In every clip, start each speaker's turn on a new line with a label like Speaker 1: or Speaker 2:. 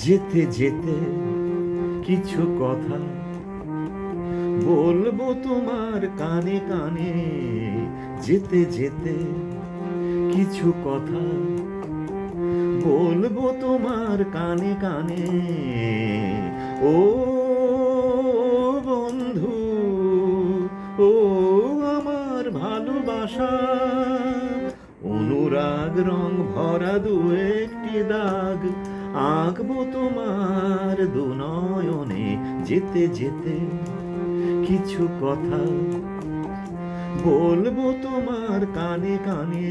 Speaker 1: যেতে যেতে কিছু কথা বলবো তোমার কানে কানে। যেতে যেতে কিছু কথা বলবো তোমার কানে কানে। ও বন্ধু, ও আমার ভালোবাসা, অনুরাগ রং ভরা দু একটি দাগ আঁকবো তোমার দু নয়নে। যেতে যেতে কিছু কথা বলবো তোমার কানে কানে।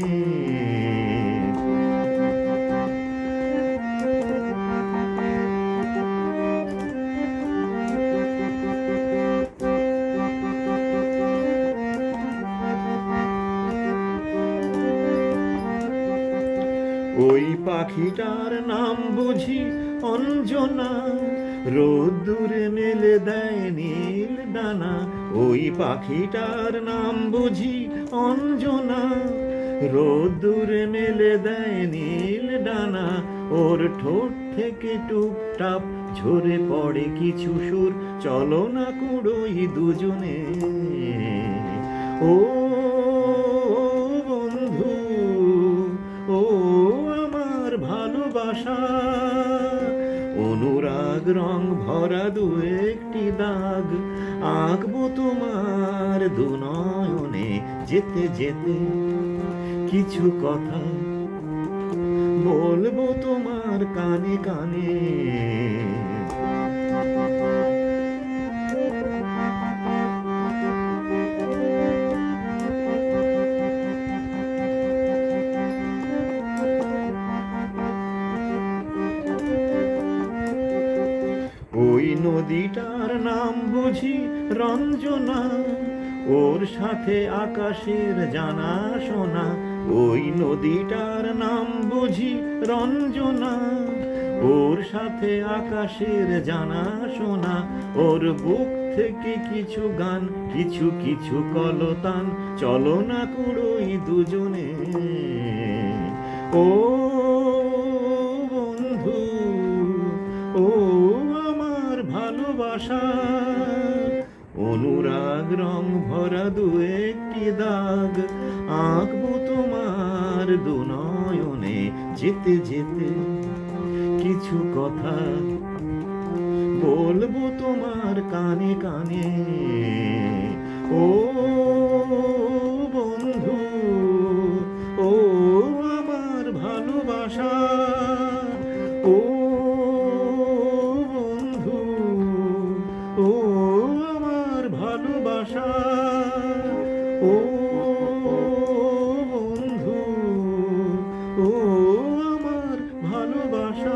Speaker 1: ওই পাখিটার নাম বুঝি অঞ্জনা, রোদ্দুরে মেলে দেয় নীল ডানা। ওই পাখিটার নাম বুঝি অঞ্জনা, রোদ্দুরে মেলে দেয় নীল ডানা। ওর ঠোঁট থেকে টুপটাপ ঝরে পড়ে কিছু সুর, চলো না কুড়োই দুজনে। ও বন্ধু, ও আমার ভালোবাসা, অনুরাগ রং ভরা দু একটি দাগ আঁকবো তোমার দু নয়নে। যেতে যেতে কিছু কথা বলবো তোমার কানে কানে। ওই নদীটার নাম বুঝি রঞ্জনা, ওর সাথে আকাশের জানা শোনা। ওই নদীটার নাম বুঝি রঞ্জনা, ওর সাথে আকাশের জানা শোনা। ওর বুক থেকে কিছু গান, কিছু কিছু কলতান, চলো না কুড়োই দুজনে। ও বন্ধু, ও আমার ভালোবাসা, অনুরাগ রং ভরা দু একটি দাগ আঁকবো তোমার দু নয়নে। যেতে যেতে কিছু কথা বলবো তোমার কানে কানে। ও বন্ধু, ও আমার ভালোবাসা, ও বন্ধু, ও আমার ভালোবাসা, ও বন্ধু, ও আমার ভালোবাসা।